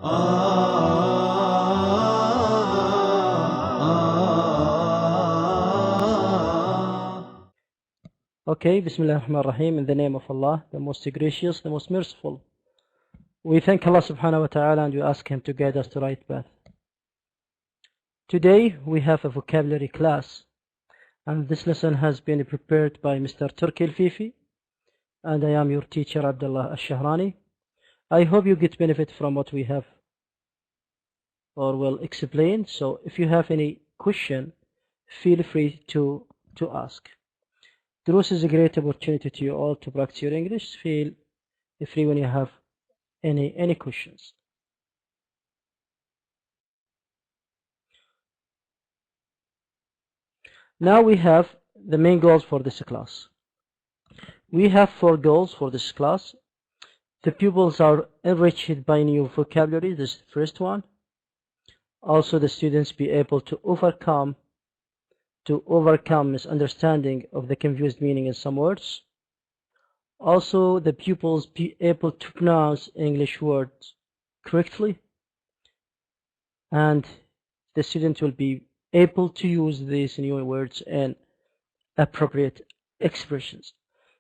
Okay, Bismillah ar-Rahman ar-Rahim, in the name of Allah, the most gracious, the most merciful. We thank Allah subhanahu wa ta'ala and we ask Him to guide us to the right path. Today we have a vocabulary class, and this lesson has been prepared by Mr. Turki Al-Fifi, and I am your teacher Abdullah Al-Shahrani. I hope you get benefit from what we have or will explain. So if you have any question, feel free to ask. Drus is a great opportunity to you all to practice your English. Feel free when you have any questions. Now we have the main goals for this class. We have 4 goals for this class. The pupils are enriched by new vocabulary. This is the first one. Also, the students be able to overcome misunderstanding of the confused meaning in some words. Also, the pupils be able to pronounce English words correctly, and the student will be able to use these new words and appropriate expressions.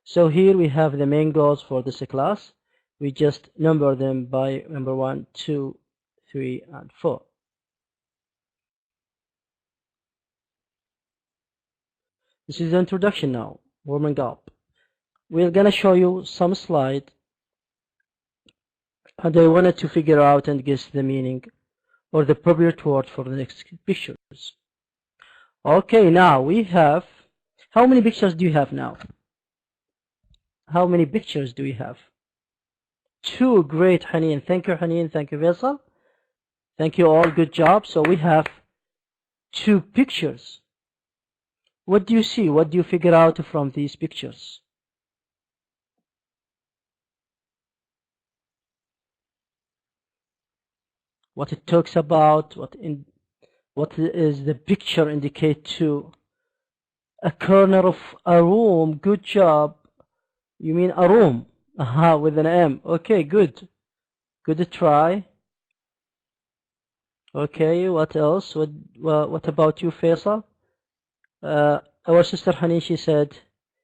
So here we have the main goals for this class. We just number them by number 1, 2, 3, and 4. This is the introduction now, warming up. We're gonna show you some slide, and I wanted to figure out and guess the meaning or the appropriate word for the next pictures. Okay, now we have, how many pictures do you have now? How many pictures do we have? 2. Great, Haneen. Thank you, Haneen. Thank you, Faisal. Thank you all. Good job. So we have 2 pictures. What do you see? What do you figure out from these pictures? What it talks about? What is the picture indicate to? A corner of a room. Good job. You mean a room? Aha, with an M. Okay, good. Good try. Okay, what else? What about you, Faisal? Our sister Hani, she said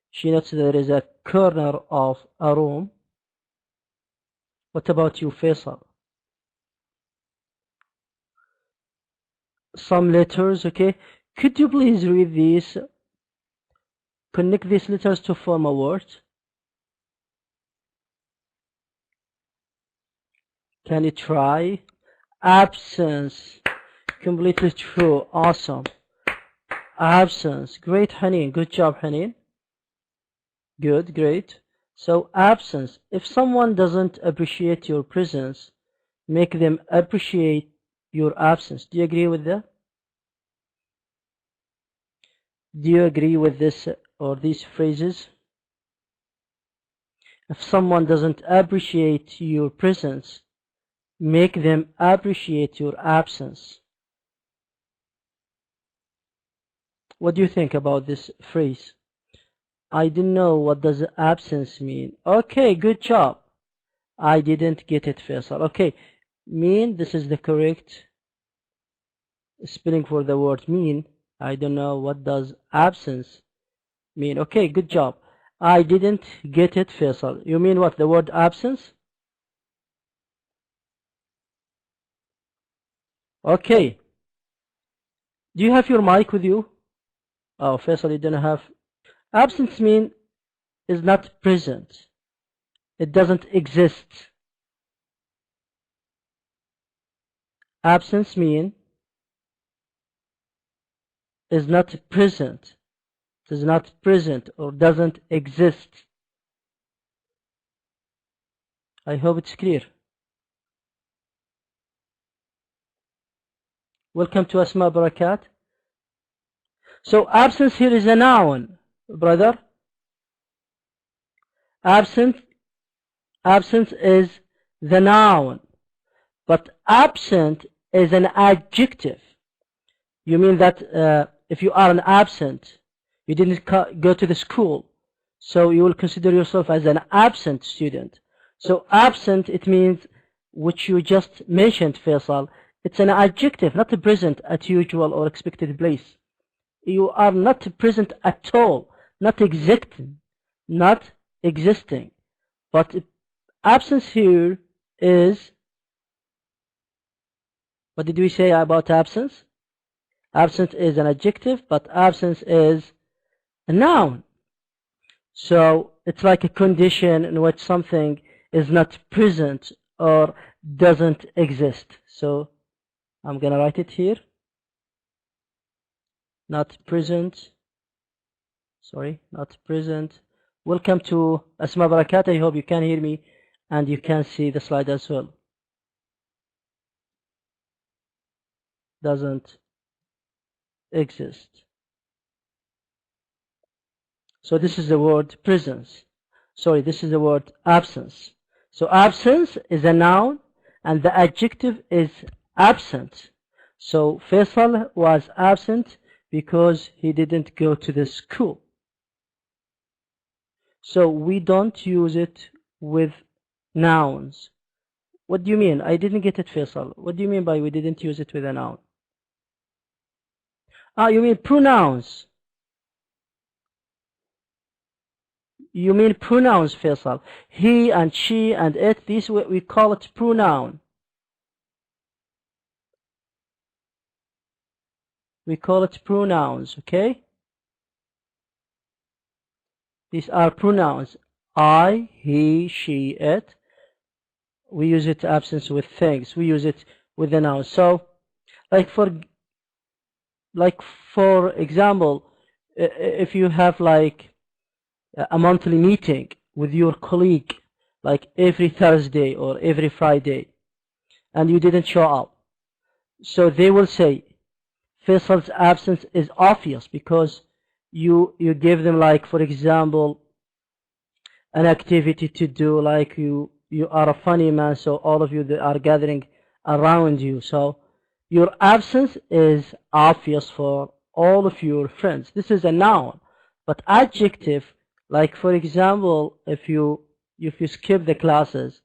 she noticed there is a corner of a room. What about you, Faisal? Some letters, okay. Could you please read these? Connect these letters to form a word. Can you try? Absence. Completely true. Awesome. Absence. Great, Haneen. Good job, Haneen. Good, great. So, absence. If someone doesn't appreciate your presence, make them appreciate your absence. Do you agree with that? Do you agree with this or these phrases? If someone doesn't appreciate your presence, make them appreciate your absence. What do you think about this phrase? I don't know, what does absence mean? Okay, good job. I didn't get it, Faisal. Okay, mean, this is the correct spelling for the word mean. I don't know, what does absence mean? Okay, good job. I didn't get it, Faisal. You mean what, the word absence? Okay. Do you have your mic with you? Oh, Faisal, you don't have. Absence mean is not present. It doesn't exist. Absence mean is not present. It is not present or doesn't exist. I hope it's clear. Welcome to Asma Barakat. So absence here is a noun, brother. Absence is the noun, but absent is an adjective. You mean that if you are an absent, you didn't go to the school, so you will consider yourself as an absent student. So absent, it means which you just mentioned, Faisal, it's an adjective, not present at usual or expected place. You are not present at all, not existing, But absence here is, what did we say about absence? Absence is an adjective, but absence is a noun. So it's like a condition in which something is not present or doesn't exist. So I'm gonna write it here. Not present. Sorry, not present. Welcome to Asma Barakat. I hope you can hear me and you can see the slide as well. Doesn't exist. So this is the word presence. Sorry, this is the word absence. So absence is a noun and the adjective is absent. So Faisal was absent because he didn't go to the school. So we don't use it with nouns. What do you mean? I didn't get it, Faisal. What do you mean by we didn't use it with a noun? You mean pronouns. You mean pronouns, Faisal. He and she and it, these we call it pronoun. We call it pronouns, okay? These are pronouns. I, he, she, it. We use it absence with things. We use it with the noun. So, like for example, if you have like a monthly meeting with your colleague, like every Thursday or every Friday, and you didn't show up, so they will say Faisal's absence is obvious because you give them, like, for example, an activity to do, like you are a funny man, so all of you that are gathering around you, so your absence is obvious for all of your friends. This is a noun. But adjective, like for example, if you skip the classes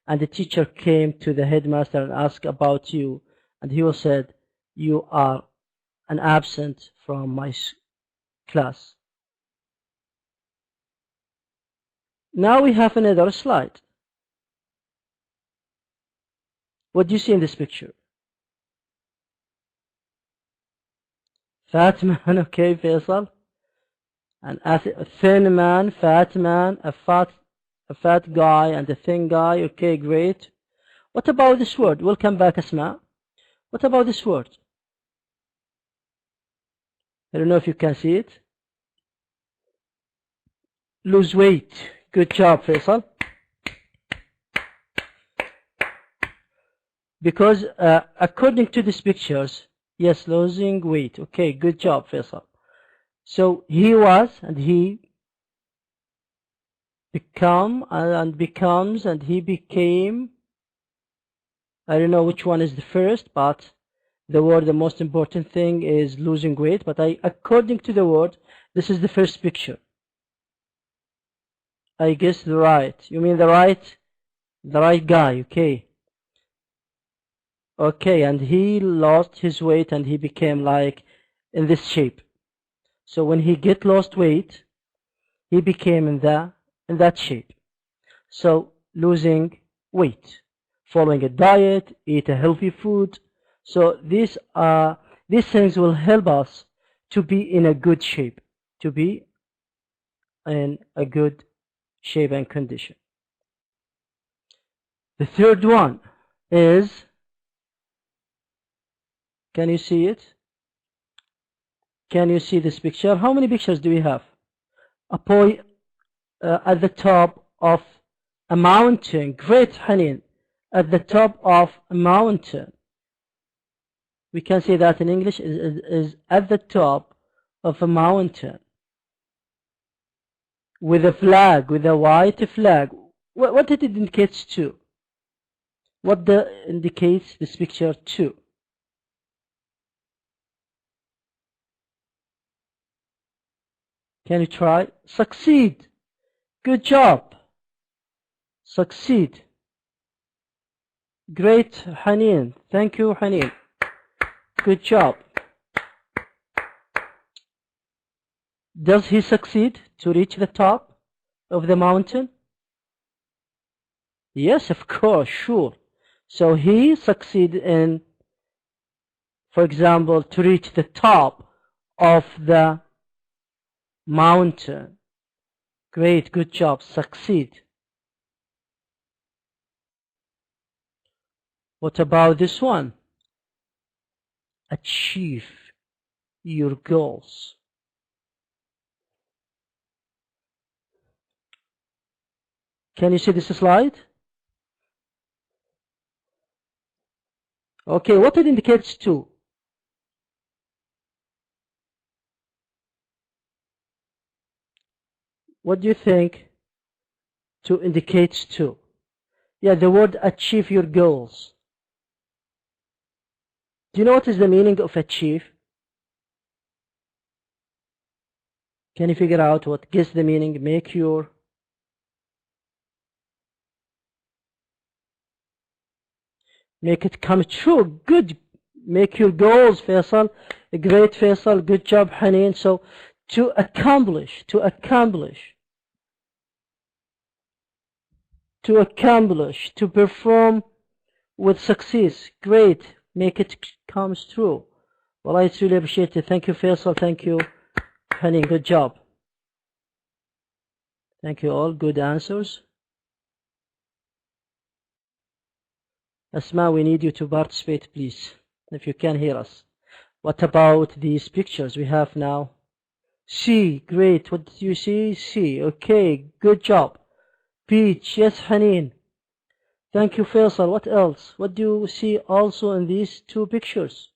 and the teacher came to the headmaster and asked about you, and he will said you are an absent from my class. Now we have another slide. What do you see in this picture? Fat man, okay, Faisal. A thin man, fat man, a fat guy, and a thin guy. Okay, great. What about this word? Welcome back, Asma. What about this word? I don't know if you can see it. Lose weight. Good job, Faisal. Because according to these pictures, yes, losing weight. Okay, good job, Faisal. So he was, and he become, and becomes, and he became. I don't know which one is the first, but the word, the most important thing is losing weight. But according to the word, this is the first picture. I guess the right. You mean the right guy, okay. Okay, and he lost his weight and he became like in this shape. So when he lost weight, he became in that shape. So losing weight, following a diet, eat a healthy food. So these things will help us to be in a good shape, and condition. The third one is, can you see it? Can you see this picture? How many pictures do we have? A boy at the top of a mountain. Great, Hanin. At the top of a mountain. We can say that in English is at the top of a mountain. With a flag, with a white flag. What it indicates to? What indicates this picture to? Can you try? Succeed. Good job. Succeed. Great, Hanin. Thank you, Hanin. Good job. Does he succeed to reach the top of the mountain? Yes, of course, sure. So he succeeded in, for example, to reach the top of the mountain. Great, good job. Succeed. What about this one? Achieve your goals. Can you see this slide? Okay, what it indicates to? What do you think to indicates to? Yeah, the word achieve your goals. Do you know what is the meaning of achieve? Can you figure out what gives the meaning? Make it come true. Good. Make your goals, Faisal. Great, Faisal. Good job, Haneen. So to accomplish, to perform with success. Great. Make it comes true. Well, I really appreciate it. Thank you, Faisal. Thank you, Haneen. Good job. Thank you all. Good answers. Asma, we need you to participate, please, if you can hear us. What about these pictures we have now? C, great. What did you see? C, okay, good job. Peach, yes, Haneen. Thank you, Faisal. What else? What do you see also in these two pictures?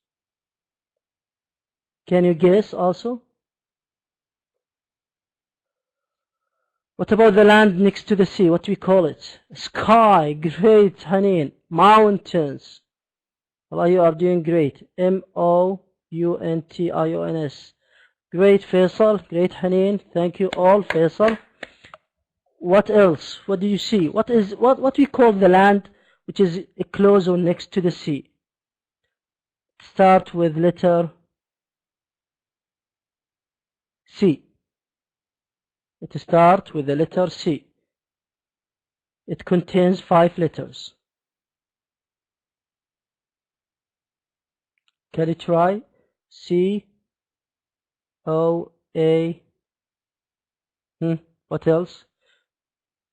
Can you guess also? What about the land next to the sea? What do we call it? Sky, great, Haneen. Mountains. Well, you are doing great. Mountions. Great, Faisal. Great, Haneen. Thank you all, Faisal. What else? What do you see? What we call the land which is close or next to the sea? Start with letter C. It starts with the letter C. It contains 5 letters. Can you try? C O A. What else?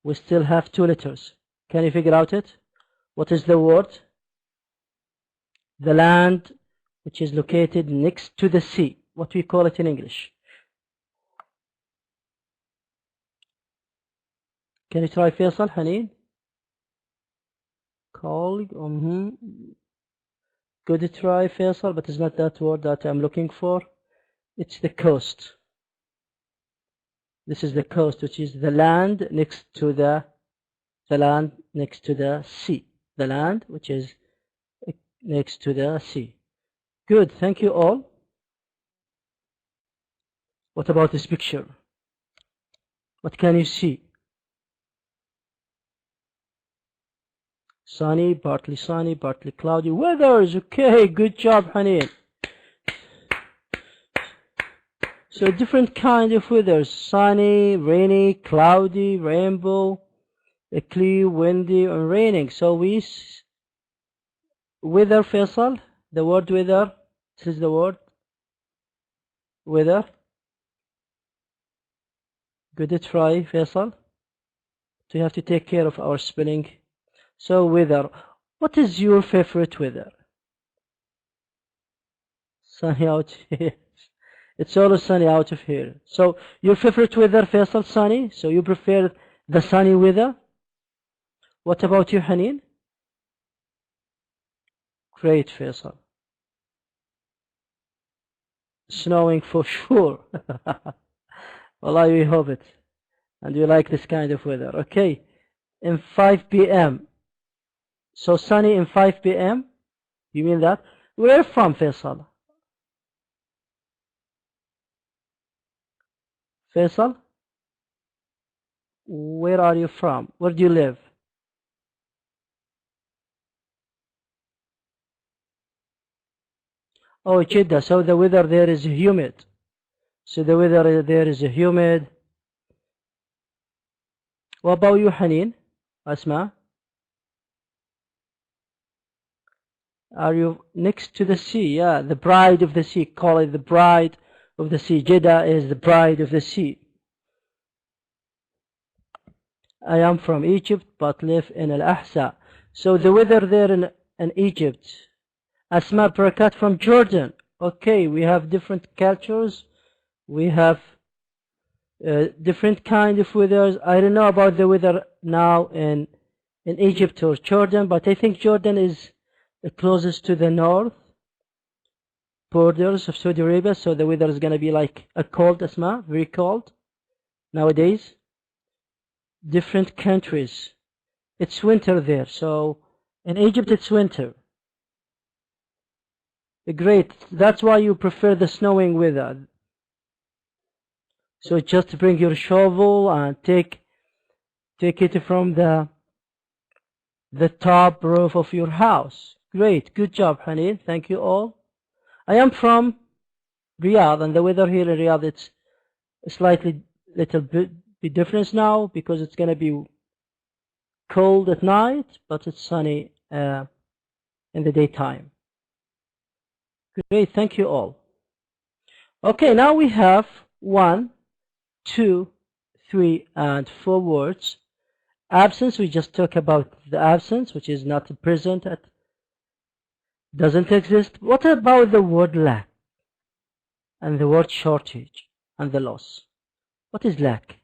We still have 2 letters. Can you figure out it? What is the word? The land which is located next to the sea. What we call it in English? Can you try, Faisal, Haneen? Colleague. Good try, Faisal, but it's not that word that I'm looking for. It's the coast. This is the coast, which is the land next to the sea. The land which is next to the sea. Good, thank you all. What about this picture? What can you see? Sunny, partly cloudy. Weather is okay. Good job, Haneen. So different kind of weather: sunny, rainy, cloudy, rainbow, clear, windy, and raining. So weather, Faisal. The word weather. This is the word weather. Good try, Faisal. So you have to take care of our spelling. So weather. What is your favorite weather? Sunny out here. It's always sunny out of here. So your favorite weather, Faisal, sunny. So you prefer the sunny weather. What about you, Haneen? Great, Faisal. Snowing for sure. Wallahi, we hope it. And we like this kind of weather. Okay. In 5 p.m. So sunny in 5 p.m. You mean that? Where from, Faisal? Faisal? Where are you from? Where do you live? Oh, Jeddah. So the weather there is humid. So the weather there is humid. What about you, Haneen? Asma? Are you next to the sea? Yeah, the bride of the sea. Call it the bride of the sea. Jeddah is the bride of the sea. I am from Egypt but live in Al-Ahsa. So the weather there in Egypt. Asma Barakat from Jordan. Okay, we have different cultures. We have different kind of weathers. I don't know about the weather now in Egypt or Jordan, but I think Jordan is closest to the north borders of Saudi Arabia, so the weather is going to be like a cold, Asma, very cold nowadays. Different countries, it's winter there. So in Egypt it's winter. Great, that's why you prefer the snowing weather. So just bring your shovel and take it from the top roof of your house. Great, good job, Haneen. Thank you all. I am from Riyadh, and the weather here in Riyadh, it's slightly little bit different now because it's gonna be cold at night, but it's sunny in the daytime. Great, thank you all. Okay, now we have 1, 2, 3, and 4 words. Absence, we just talk about the absence, which is not present, doesn't exist. What about the word lack and the word shortage and the loss? What is lack?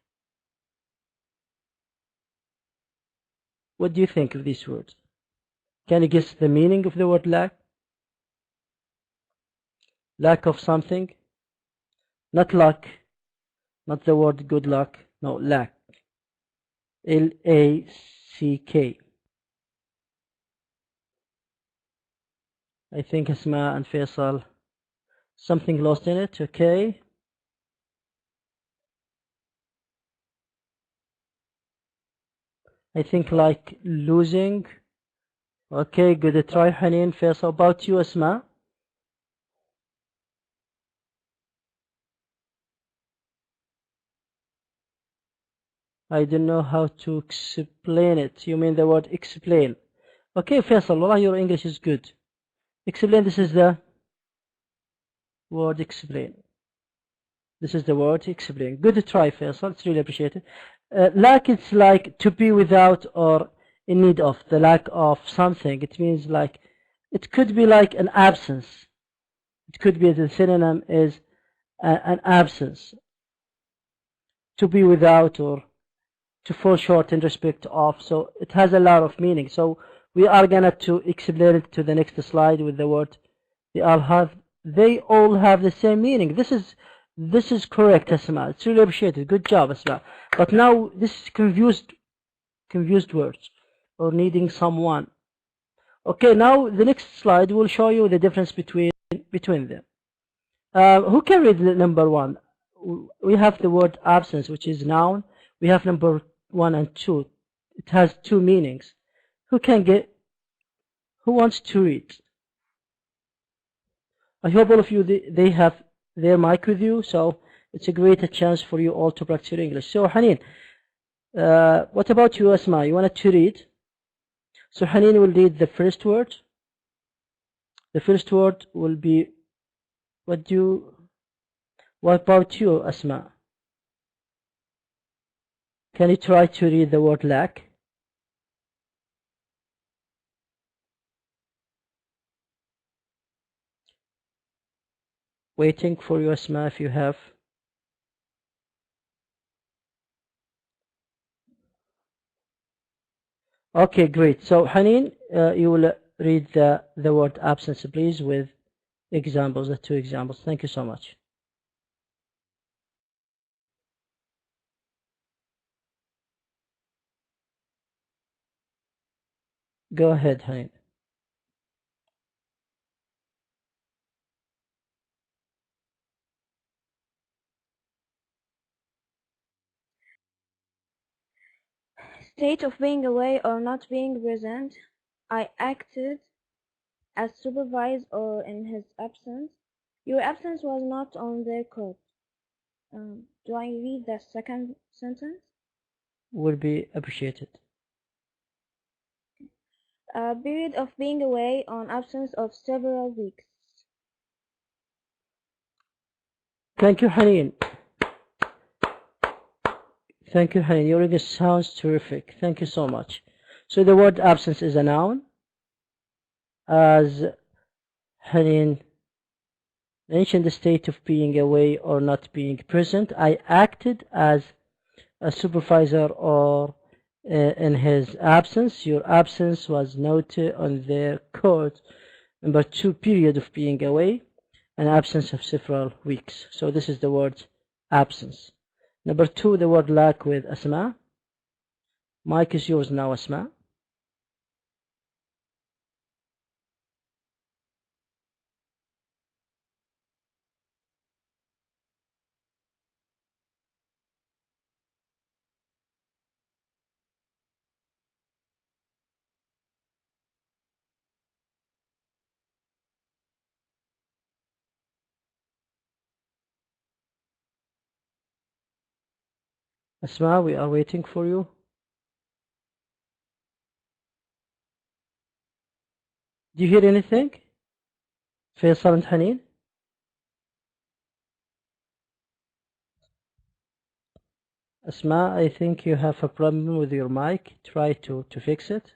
What do you think of these words? Can you guess the meaning of the word lack? Lack of something? Not luck, not the word good luck, no, lack. L-A-C-K. I think Asma and Faisal, something lost in it, okay. I think like losing. Okay, good try, Haneen. Faisal, about you, Asma? I don't know how to explain it. You mean the word explain? Okay, Faisal, wallah, your English is good. Explain, this is the word explain. This is the word explain. Good try, Faisal. It's really appreciated. Lack, it's like to be without or in need of, the lack of something. It means like, it could be like an absence. It could be the synonym is an absence. To be without or to fall short in respect of. So it has a lot of meaning. So we are gonna to explain it to the next slide with the word. They all have the same meaning. This is correct, Asma. It's really appreciated. Good job, Asma. But now this is confused words or needing someone. Okay, now the next slide will show you the difference between them. Who can read number 1? We have the word absence, which is noun. We have number 1 and 2. It has 2 meanings. Who wants to read? I hope all of you, they have their mic with you, so it's a great chance for you all to practice your English. So Haneen, what about you, Asma? You wanted to read? So Haneen will read the first word. The first word will be, what about you, Asma? Can you try to read the word lack? Waiting for you, Asma, if you have. Okay, great. So Haneen, you will read the word absence, please, with examples, the 2 examples. Thank you so much. Go ahead, Haneen. State of being away or not being present. I acted as supervised or in his absence. Your absence was not on the record. Do I read the second sentence? Would be appreciated. A period of being away on absence of several weeks. Thank you, Haneen. Thank you, Haneen. Your English sounds terrific. Thank you so much. So the word absence is a noun. As Haneen mentioned, the state of being away or not being present. I acted as a supervisor or in his absence. Your absence was noted on the record. Number 2, period of being away, an absence of several weeks. So this is the word absence. Number 2, the word lack with Asma. Mic is yours now, Asma. Asma, we are waiting for you. Do you hear anything? Faisal and Haneen? Asma, I think you have a problem with your mic. Try to fix it.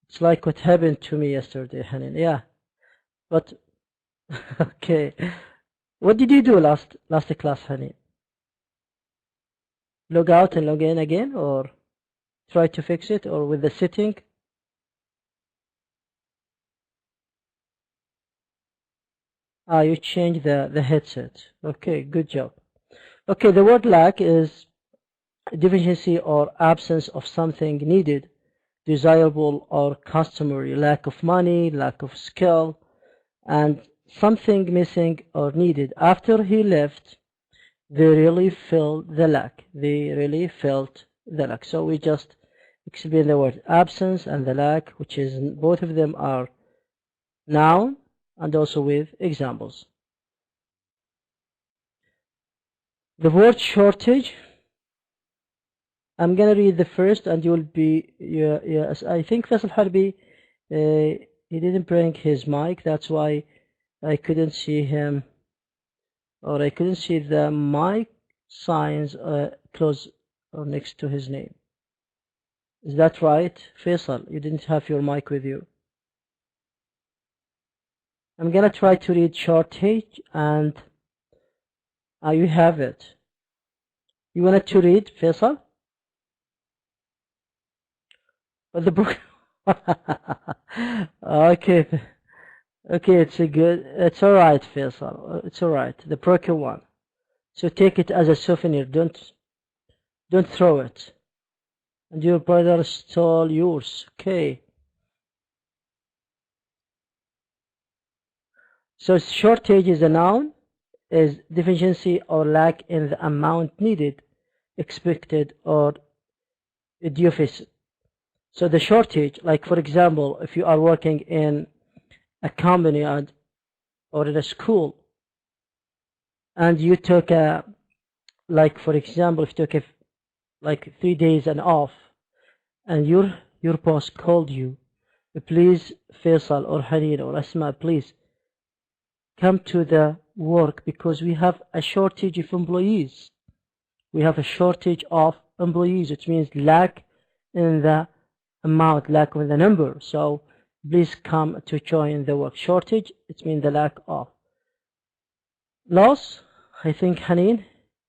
It's like what happened to me yesterday, Haneen. Yeah, but okay. What did you do last class, Haneen? Log out and log in again, or try to fix it, or with the setting? You changed the headset. Okay, good job. Okay, the word lack is deficiency or absence of something needed, desirable or customary, lack of money, lack of skill, and something missing or needed. After he left, they really felt the lack. They really felt the lack. So we just explain the word absence and the lack, which is both of them are noun and also with examples. The word shortage, I'm gonna read the first and you'll be, yes, I think Faisal Harbi, he didn't bring his mic, that's why I couldn't see him, or I couldn't see the mic signs close or next to his name. Is that right, Faisal? You didn't have your mic with you. I'm gonna try to read shortage and you have it. You wanted to read, Faisal? But the book. Okay, okay, it's all right, Faisal. It's all right. The broken one. So take it as a souvenir. Don't throw it. And your brother stole yours. Okay. So shortage is a noun, is deficiency or lack in the amount needed, expected, or deficit. So the shortage, like for example, if you are working in a company or in a school, and you took like for example, if you took like 3 days and off, and your boss called you, please Faisal or Haneen or Asma, please come to the work because we have a shortage of employees. We have a shortage of employees, which means lack in the amount, lack in the number. So please come to join the work. Shortage, it means the lack of. Loss, I think Haneen,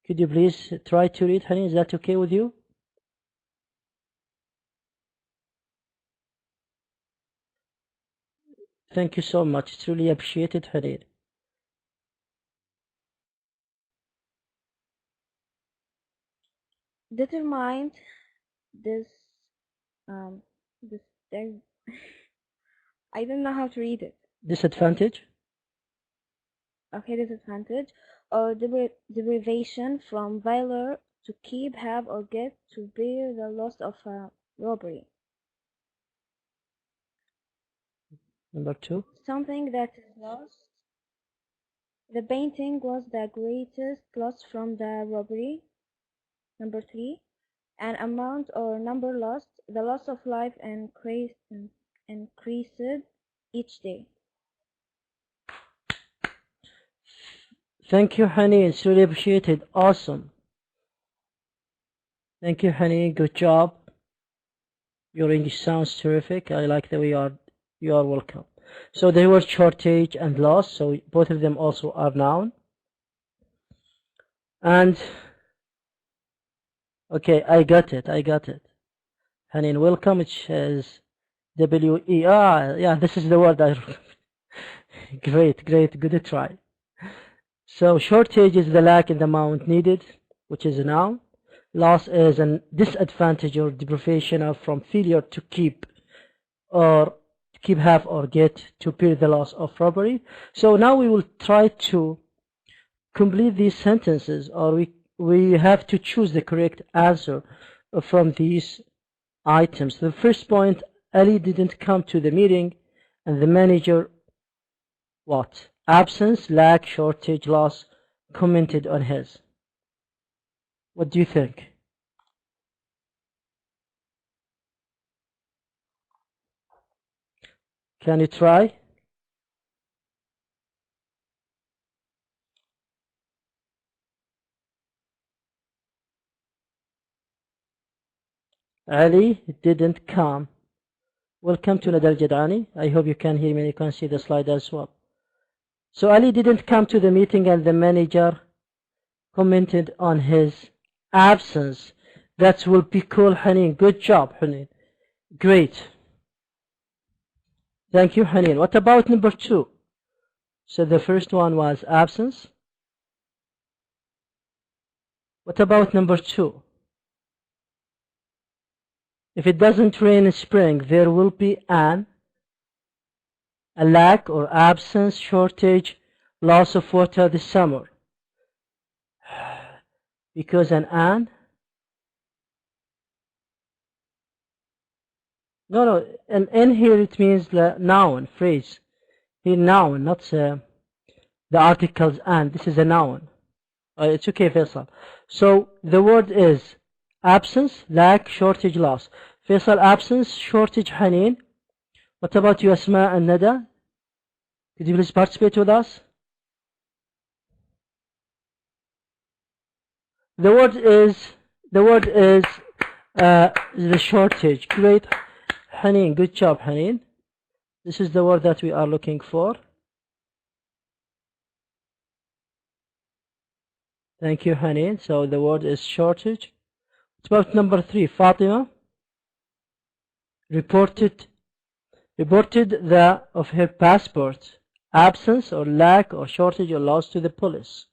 could you please try to read, Haneen? Is that okay with you? Thank you so much. It's really appreciated, Haneen. Determined this this I don't know how to read it. Disadvantage? Okay, disadvantage or deprivation from valor to keep, have, or get, to bear the loss of a robbery. Number 2. Something that is lost. The painting was the greatest loss from the robbery. Number 3. An amount or number lost. The loss of life increased each day. Thank you, Hani. It's really appreciated. Awesome. Thank you, Hani. Good job. Your English sounds terrific. I like the way you are welcome. So they were shortage and loss. So both of them also are noun. And okay, I got it. Hani, welcome. It says W-E. Yeah, this is the word I Great. Good try. So shortage is the lack in the amount needed, which is a noun. Loss is a disadvantage or deprivation of from failure to keep, have, or get, to bear the loss of robbery. So now we will try to complete these sentences, or we have to choose the correct answer from these items. The first point, Ali didn't come to the meeting, and the manager what? Absence, lack, shortage, loss, commented on his. What do you think? Can you try? Ali didn't come. Welcome to Nadal Jadani. I hope you can hear me and you can see the slide as well. So Ali didn't come to the meeting and the manager commented on his absence. That will be cool, Hanin. Good job, Hanin. Great. Thank you, Hanin. What about number 2? So the first one was absence. What about number 2? If it doesn't rain in spring, there will be a lack or absence, shortage, loss of water this summer. Because an. No, and in here it means the noun phrase. Here noun, not the articles and. This is a noun. It's okay, Faisal. So the word is absence, lack, shortage, loss. Faisal, absence, shortage, Hanin. What about you, Asma and Nada? Could you please participate with us? The word is the shortage. Great, Hanin. Good job, Hanin. This is the word that we are looking for. Thank you, Hanin. So the word is shortage. What about number 3? Fatima reported of her passport absence or lack or shortage or loss to the police.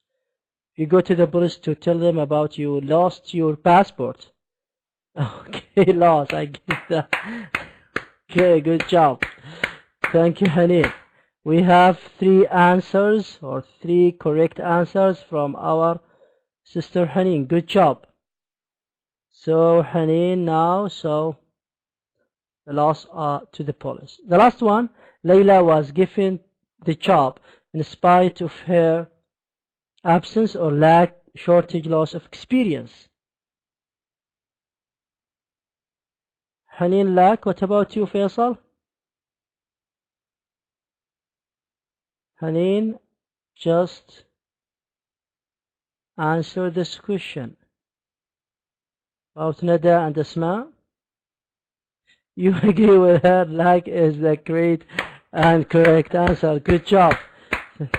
You go to the police to tell them about you lost your passport. Okay, loss. I get that. Okay, good job. Thank you, Hanin. We have 3 answers or 3 correct answers from our sister Hanin. Good job. So Hanin now, so the loss to the police. The last one, Layla was given the job in spite of her absence or lack, shortage, loss of experience. Hanin, lack. What about you, Faisal? Hanin, just answer this question. About Nada and Asma. You agree with her, like is the great and correct answer. Good job.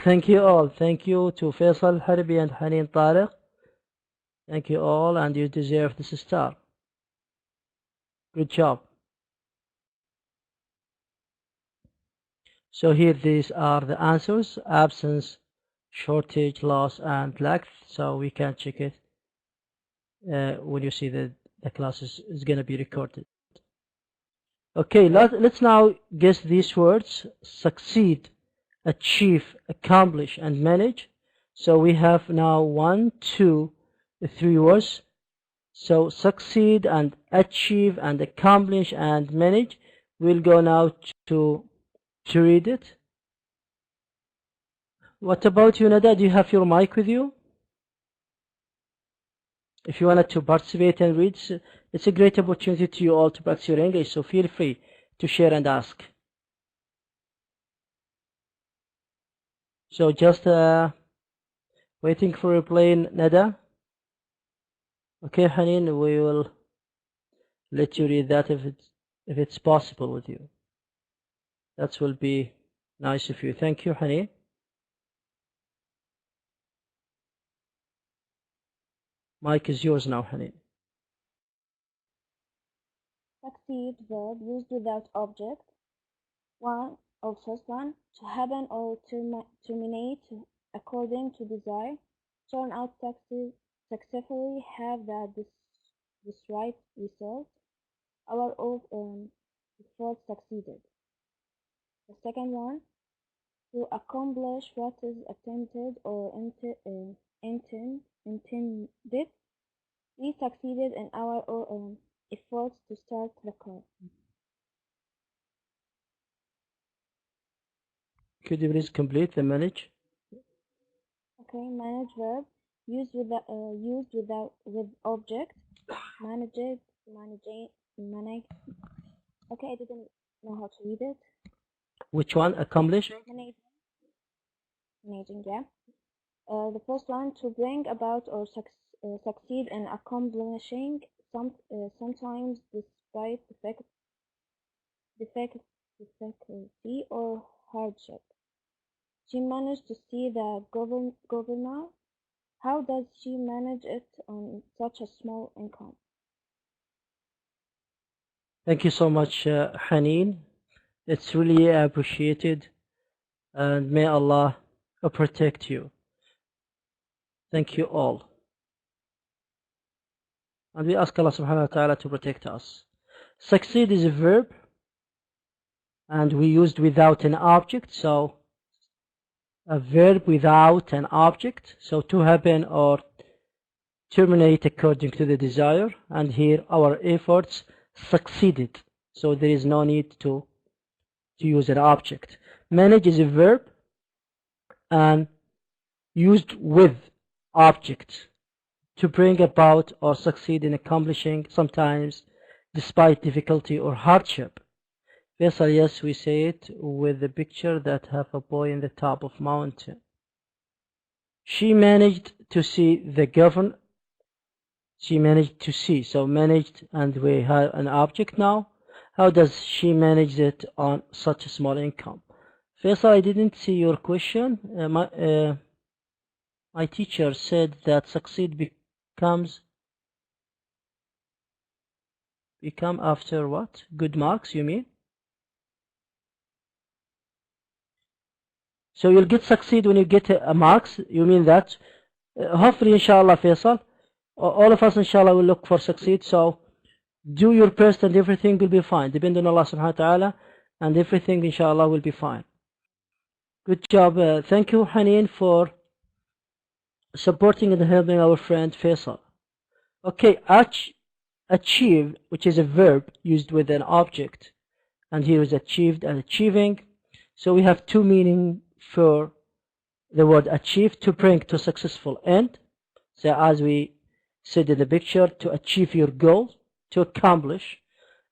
Thank you all. Thank you to Faisal Harbi and Hanin Tariq. Thank you all, and you deserve this star. Good job. So here these are the answers: absence, shortage, loss, and lack. So we can check it when you see the class is going to be recorded. Okay, let's now guess these words: succeed, achieve, accomplish, and manage. So we have now 1, 2, 3 words. So succeed and achieve and accomplish and manage. We'll go now to read it. What about you, Nada? Do you have your mic with you? If you wanted to participate and read, it's a great opportunity to you all to practice your English, so feel free to share and ask. So just waiting for replying, Nada. Okay, Haneen, we will let you read that if it's possible with you. That will be nice of you. Thank you, Haneen. Mic is yours now, Haneen. Succeed verb used without object. First one, to happen or terminate according to desire. Turn out successfully, have that this right result. Our effort succeeded. The second one, to accomplish what is attempted or intended. We succeeded in our efforts to start the car. Could you please complete the manage? Okay, manage verb used with object. Manage. Okay, I didn't know how to read it. Which one? Accomplish? Managing, yeah. The first one, to bring about or succeed in accomplishing sometimes despite difficulty or hardship. She managed to see the governor. How does she manage it on such a small income? Thank you so much, Haneen. It's really appreciated, and may Allah protect you. Thank you all. And we ask Allah subhanahu wa ta'ala to protect us. Succeed is a verb, and we used without an object, so a verb without an object, so to happen or terminate according to the desire, and here our efforts succeeded, so there is no need to use an object. Manage is a verb and used with object, to bring about or succeed in accomplishing, sometimes despite difficulty or hardship. Faisal, yes, we say it with the picture that have a boy in the top of mountain. She managed to see the governor. She managed to see, so managed, and we have an object now. How does she manage it on such a small income? Faisal, I didn't see your question. My teacher said that succeed become after what? Good marks, you mean? So you'll get succeed when you get marks, you mean that? Hopefully, inshallah, Faisal, all of us, inshallah, will look for succeed. So do your best and everything will be fine. Depend on Allah subhanahu wa ta'ala, and everything, inshallah, will be fine. Good job. Thank you, Haneen, for supporting and helping our friend Faisal. Okay, achieve, which is a verb used with an object, and here is achieved and achieving. So we have two meanings for the word achieve: to bring to successful end, so as we said in the picture, to achieve your goal, to accomplish.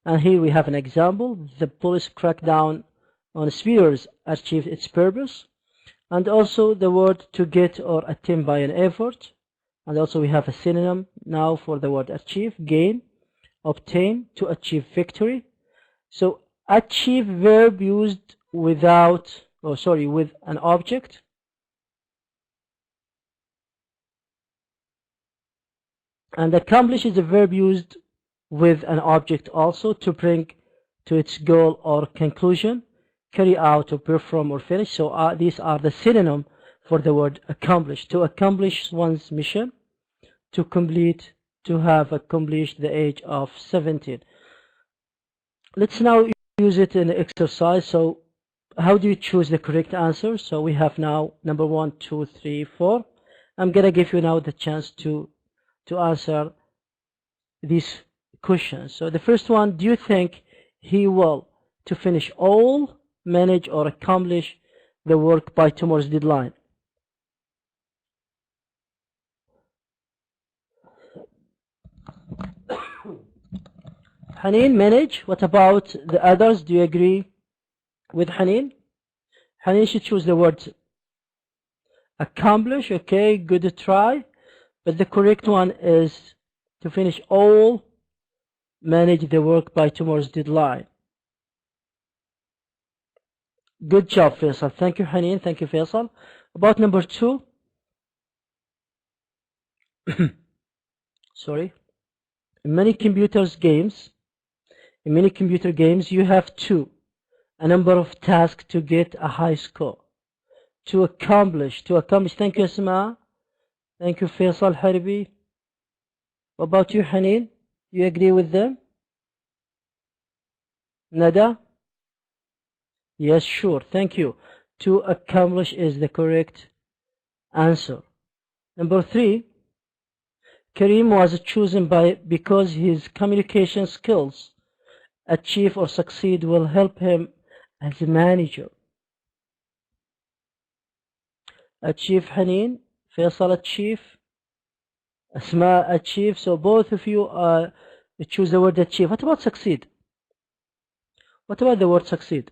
And here we have an example: the police crackdown on speeders achieved its purpose. And also the word to get or attain by an effort, and also we have a synonym now for the word achieve: gain, obtain, to achieve victory. So achieve verb used with an object. And accomplish is a verb used with an object also, to bring to its goal or conclusion, carry out or perform or finish. So these are the synonym for the word accomplish: to accomplish one's mission, to complete, to have accomplished the age of 17. Let's now use it in the exercise. So how do you choose the correct answer? So we have now number 1, 2, 3, 4. I'm gonna give you now the chance to answer these questions. So the first one, do you think he will to finish all, manage, or accomplish the work by tomorrow's deadline? Haneen, manage. What about the others? Do you agree with Haneen? Haneen should choose the word accomplish. Okay, good try. But the correct one is to finish all, manage the work by tomorrow's deadline. Good job, Faisal. Thank you, Haneen. Thank you, Faisal. About number 2. Sorry. In many computer games, you have a number of tasks to get a high score. To accomplish. Thank you, Asma. Thank you, Faisal Harbi. What about you, Haneen? You agree with them? Nada? Yes, sure. Thank you. To accomplish is the correct answer. Number 3. Kareem was chosen because his communication skills achieve or succeed will help him as a manager. Achieve, Haneen. Faisal, achieve. Asma, achieve. So both of you choose the word achieve. What about succeed? What about the word succeed?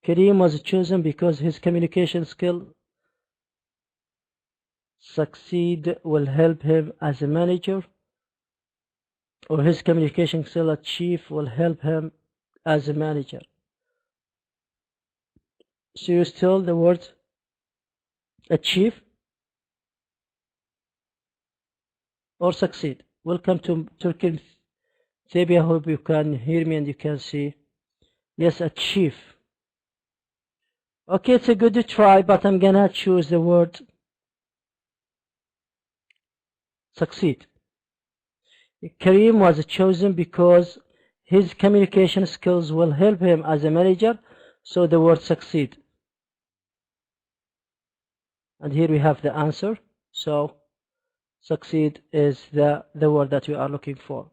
Kareem was chosen because his communication skill succeed will help him as a manager, or his communication skill achieve will help him as a manager. So you still the word achieve or succeed. Welcome to Turkey. Maybe I hope you can hear me and you can see. Yes, achieve. Okay, it's a good try, but I'm gonna choose the word succeed. Kareem was chosen because his communication skills will help him as a manager, so the word succeed. And here we have the answer. So succeed is the word that we are looking for.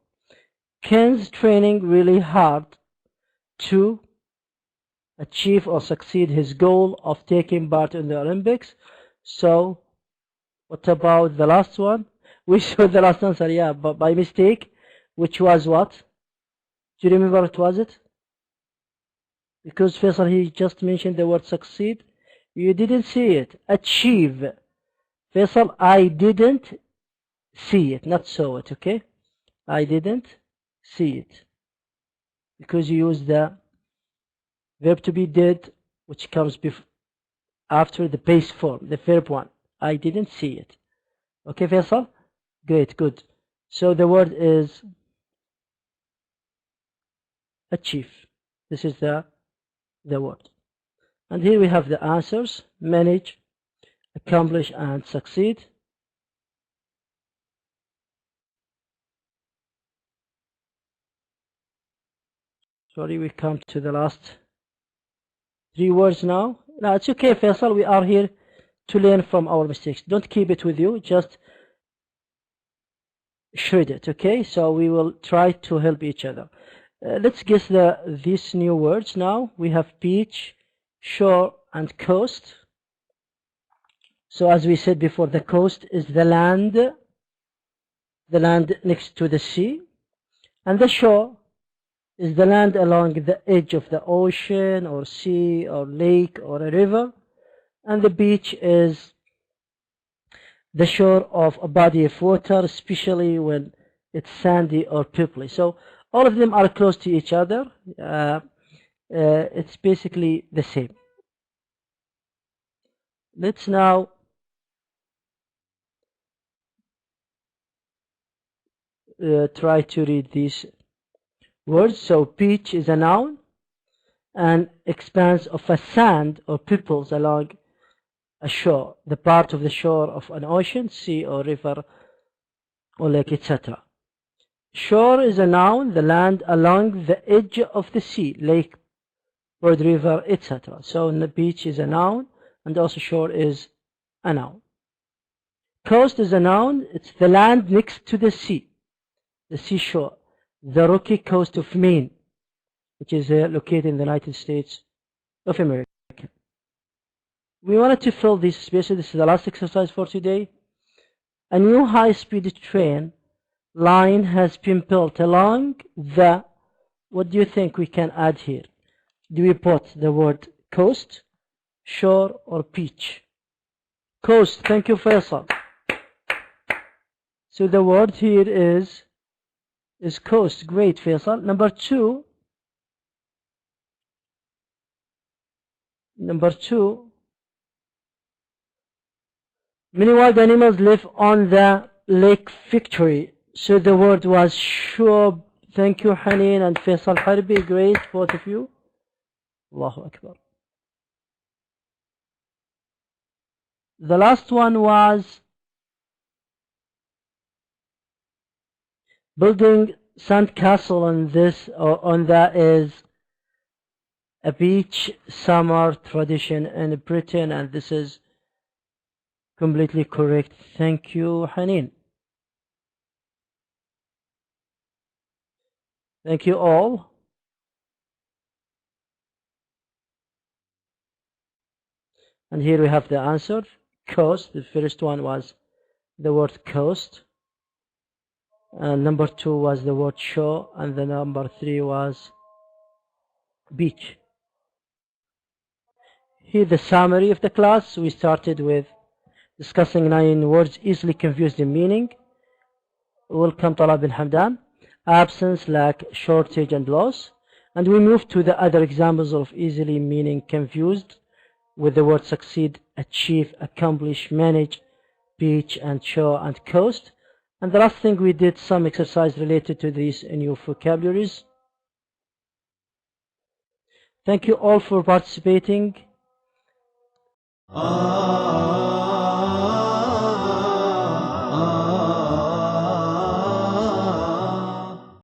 Ken's training really hard to achieve or succeed his goal of taking part in the Olympics. So what about the last one? We saw the last answer, yeah, but by mistake, which was what? Do you remember what was it? Because Faisal, he just mentioned the word succeed. You didn't see it. Achieve. Faisal, I didn't see it, not saw it, okay? I didn't see it. Because you use the verb to be did, which comes after the base form, the verb one. I didn't see it. Okay, Faisal? Great, good. So the word is achieve. This is the word. And here we have the answers: manage, accomplish, and succeed. Sorry, we come to the last 3 words now. No, it's okay, Faisal. We are here to learn from our mistakes. Don't keep it with you. Just shred it, okay? So we will try to help each other. Let's guess these new words now. We have beach, shore, and coast. So as we said before, the coast is the land next to the sea, and the shore is the land along the edge of the ocean or sea or lake or a river, and the beach is the shore of a body of water, especially when it's sandy or pebbly. So all of them are close to each other. It's basically the same. Let's now try to read these words. So beach is a noun and expanse of a sand or pebbles along a shore, the part of the shore of an ocean, sea or river or lake, etc. Shore is a noun, the land along the edge of the sea, lake, bird, river, etc. So the beach is a noun, and also shore is a noun. Coast is a noun, it's the land next to the sea. the seashore, the rocky coast of Maine, which is located in the United States of America. We wanted to fill these spaces. This is the last exercise for today. A new high-speed train line has been built along the, what do you think we can add here? Do we put the word coast, shore, or beach? Coast. Thank you, Faisal. So the word here is coast. Great, Faisal. Number two, many wild animals live on the Lake Victory. So the word was shore. Thank you, Haneen and Faisal Harbi. Great, both of you. Allahu Akbar. The last one was building sandcastle on this, or on that, is a beach summer tradition in Britain, and this is completely correct. Thank you, Haneen. Thank you all. And here we have the answer. Coast. The first one was the word coast. And number two was the word shore. And the number three was beach. Here the summary of the class. We started with discussing 9 words easily confused in meaning. Welcome, Talab bin Hamdan. Absence, lack, shortage, and loss. And we moved to the other examples of easily meaning confused with the word succeed, achieve, accomplish, manage, beach, and shore, and coast. And the last thing, we did some exercise related to these new vocabularies. Thank you all for participating.